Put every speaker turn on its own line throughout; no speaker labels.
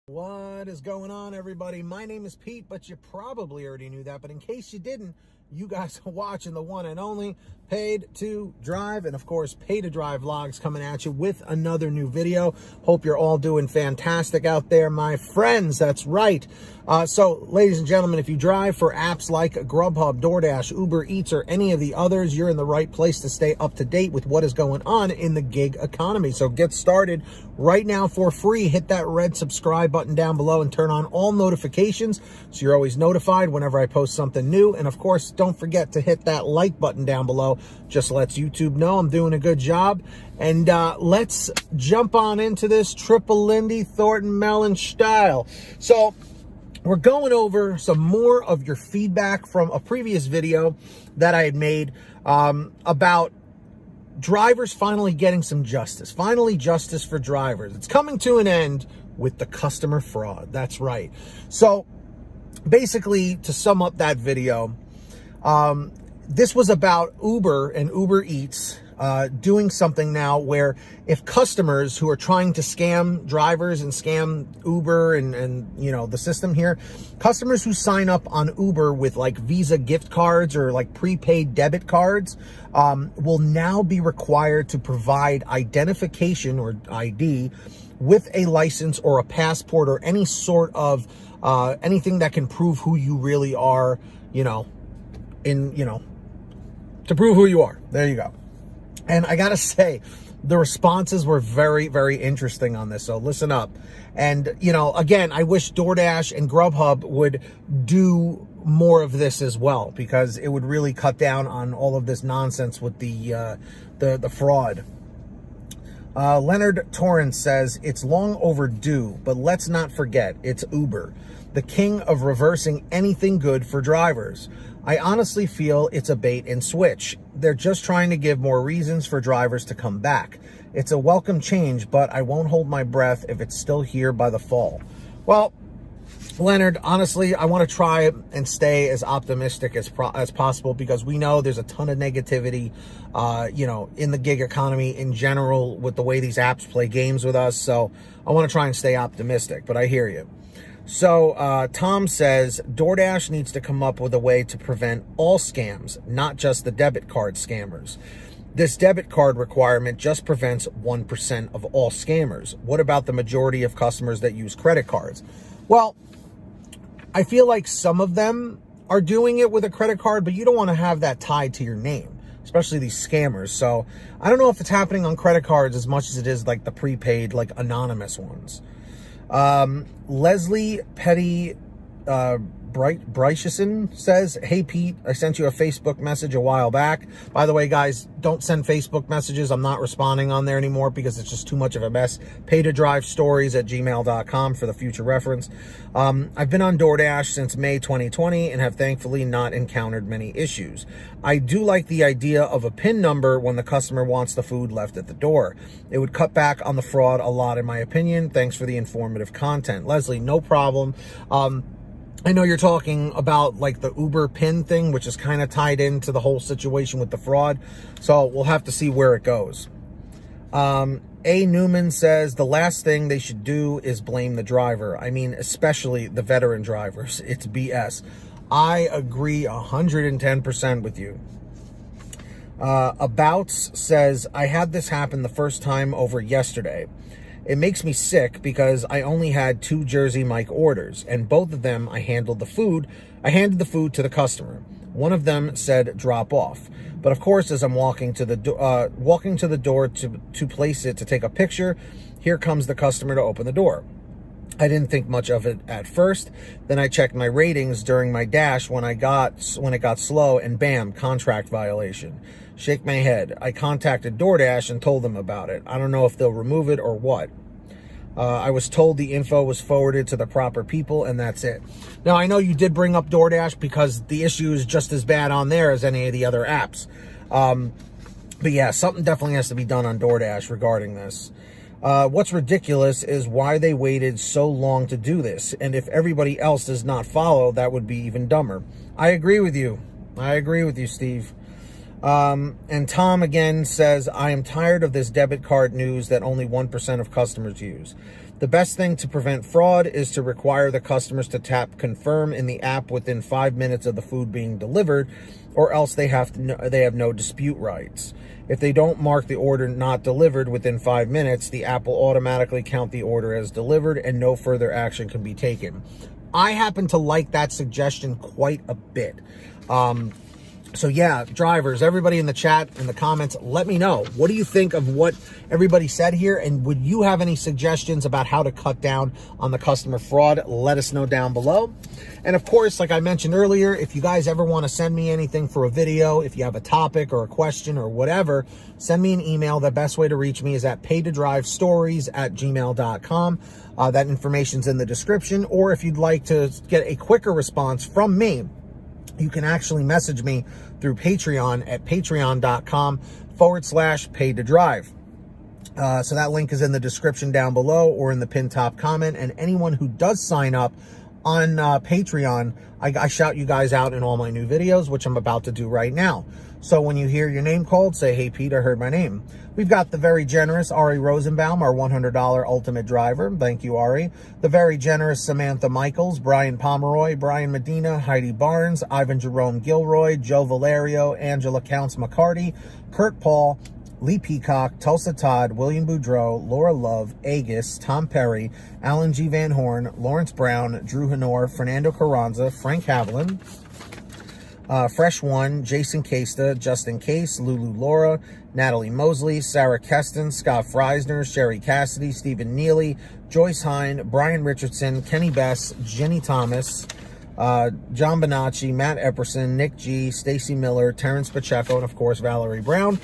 What is going on, everybody? My name is Pete, but you probably already knew that. But in case you didn't, you guys are watching the one and only Paid to Drive, and of course, Pay to Drive vlogs coming at you with another new video. Hope you're all doing fantastic out there, my friends. That's right. So, ladies and gentlemen, if you drive for apps like GrubHub, DoorDash, Uber Eats, or any of the others, you're in the right place to stay up to date with what is going on in the gig economy. So get started right now for free. Hit that red subscribe button down below and turn on all notifications so you're always notified whenever I post something new. And of course, don't forget to hit that like button down below. Just lets YouTube know I'm doing a good job. And let's jump on into this triple Lindy Thornton Mellon style. So we're going over some more of your feedback from a previous video that I had made about drivers finally getting some justice. Finally, justice for drivers. It's coming to an end with the customer fraud. That's right. So basically, to sum up that video, this was about Uber and UberEATS doing something now where if customers who are trying to scam drivers and scam Uber and you know, the system here, customers who sign up on Uber with like Visa gift cards or like prepaid debit cards will now be required to provide identification or ID with a license or a passport or any sort of anything that can prove who you really are, to prove who you are. There you go. And I gotta say, the responses were very, very interesting on this. So listen up. And, again, I wish DoorDash and GrubHub would do more of this as well, because it would really cut down on all of this nonsense with the fraud. Leonard Torrance says, it's long overdue, but let's not forget, it's Uber, the king of reversing anything good for drivers. I honestly feel it's a bait and switch. They're just trying to give more reasons for drivers to come back. It's a welcome change, but I won't hold my breath if it's still here by the fall. Well, Leonard, honestly, I want to try and stay as optimistic as possible, because we know there's a ton of negativity, in the gig economy in general with the way these apps play games with us. So I want to try and stay optimistic, but I hear you. So Tom says, DoorDash needs to come up with a way to prevent all scams, not just the debit card scammers. This debit card requirement just prevents 1% of all scammers. What about the majority of customers that use credit cards? Well, I feel like some of them are doing it with a credit card, but you don't want to have that tied to your name, especially these scammers. So I don't know if it's happening on credit cards as much as it is like the prepaid, like anonymous ones. Leslie Petty Brycheson says, hey Pete, I sent you a Facebook message a while back. By the way, guys, don't send Facebook messages. I'm not responding on there anymore because it's just too much of a mess. paytodrivestories@gmail.com for the future reference. I've been on DoorDash since May 2020 and have thankfully not encountered many issues. I do like the idea of a PIN number when the customer wants the food left at the door. It would cut back on the fraud a lot, in my opinion. Thanks for the informative content. Leslie, no problem. I know you're talking about like the Uber PIN thing, which is kind of tied into the whole situation with the fraud. So we'll have to see where it goes. A. Newman says, the last thing they should do is blame the driver. I mean, especially the veteran drivers. It's BS. I agree 110% with you. Abouts says, I had this happen the first time over yesterday. It makes me sick because I only had 2 Jersey Mike orders, and both of them I handed the food to the customer. One of them said drop off, but of course, as I'm walking to the door to place it to take a picture, here comes the customer to open the door. I didn't think much of it at first. Then I checked my ratings during my dash when it got slow, and bam, contract violation. Shake my head. I contacted DoorDash and told them about it. I don't know if they'll remove it or what. I was told the info was forwarded to the proper people, and that's it. Now, I know you did bring up DoorDash because the issue is just as bad on there as any of the other apps. But yeah, something definitely has to be done on DoorDash regarding this. What's ridiculous is why they waited so long to do this. And if everybody else does not follow, that would be even dumber. I agree with you. Steve. And Tom again says, I am tired of this debit card news that only 1% of customers use. The best thing to prevent fraud is to require the customers to tap confirm in the app within 5 minutes of the food being delivered, or else they have no dispute rights. If they don't mark the order not delivered within 5 minutes, the app will automatically count the order as delivered and no further action can be taken. I happen to like that suggestion quite a bit. So yeah, drivers, everybody in the chat, in the comments, let me know. What do you think of what everybody said here? And would you have any suggestions about how to cut down on the customer fraud? Let us know down below. And of course, like I mentioned earlier, if you guys ever want to send me anything for a video, if you have a topic or a question or whatever, send me an email. The best way to reach me is at paytodrivestories@gmail.com. That information's in the description. Or if you'd like to get a quicker response from me, you can actually message me through Patreon at patreon.com/paytodrive. So that link is in the description down below or in the pinned top comment. And anyone who does sign up on Patreon, I shout you guys out in all my new videos, which I'm about to do right now. So when you hear your name called, say, "Hey, Pete, I heard my name." We've got the very generous Ari Rosenbaum, our $100 ultimate driver. Thank you, Ari. The very generous Samantha Michaels, Brian Pomeroy, Brian Medina, Heidi Barnes, Ivan Jerome Gilroy, Joe Valerio, Angela Counts McCarty, Kurt Paul, Lee Peacock, Tulsa Todd, William Boudreau, Laura Love, Agus, Tom Perry, Alan G. Van Horn, Lawrence Brown, Drew Honor, Fernando Carranza, Frank Haviland, Fresh One, Jason Casta, Justin Case, Lulu Laura, Natalie Mosley, Sarah Keston, Scott Freisner, Sherry Cassidy, Stephen Neely, Joyce Hine, Brian Richardson, Kenny Bess, Jenny Thomas, John Bonacci, Matt Epperson, Nick G, Stacy Miller, Terrence Pacheco, and of course, Valerie Brown.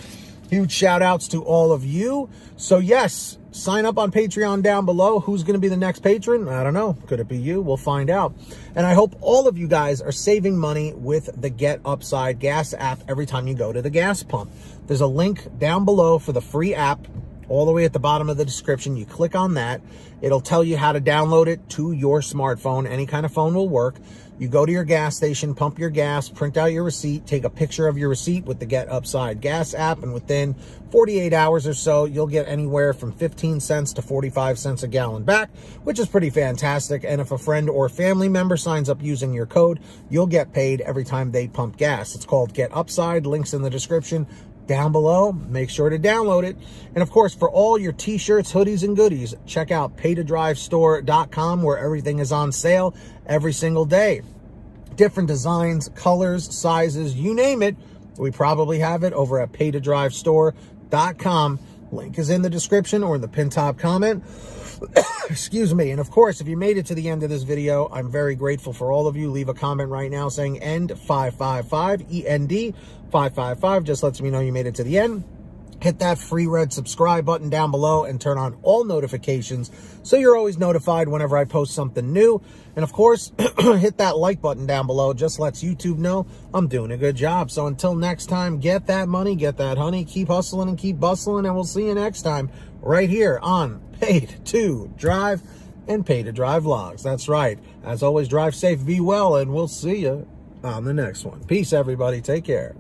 Huge shout outs to all of you. So yes, sign up on Patreon down below. Who's going to be the next patron? I don't know. Could it be you? We'll find out. And I hope all of you guys are saving money with the Get Upside gas app every time you go to the gas pump. There's a link down below for the free app, all the way at the bottom of the description. You click on that. It'll tell you how to download it to your smartphone. Any kind of phone will work. You go to your gas station, pump your gas, print out your receipt, take a picture of your receipt with the Get Upside gas app, and within 48 hours or so, you'll get anywhere from 15 cents to 45 cents a gallon back, which is pretty fantastic. And if a friend or family member signs up using your code, you'll get paid every time they pump gas. It's called Get Upside. Links in the description down below. Make sure to download it. And of course, for all your t-shirts, hoodies, and goodies, check out paytodrivestore.com, where everything is on sale every single day. Different designs, colors, sizes, you name it. We probably have it over at paytodrivestore.com. Link is in the description or in the pinned top comment. Excuse me. And of course, if you made it to the end of this video, I'm very grateful for all of you. Leave a comment right now saying END555, END 555. Just lets me know you made it to the end. Hit that free red subscribe button down below and turn on all notifications so you're always notified whenever I post something new. And of course, hit that like button down below. Just lets YouTube know I'm doing a good job. So until next time, get that money, get that honey, keep hustling and keep bustling, and we'll see you next time right here on Paid to Drive and Pay to Drive Vlogs. That's right. As always, drive safe, be well, and we'll see you on the next one. Peace, everybody. Take care.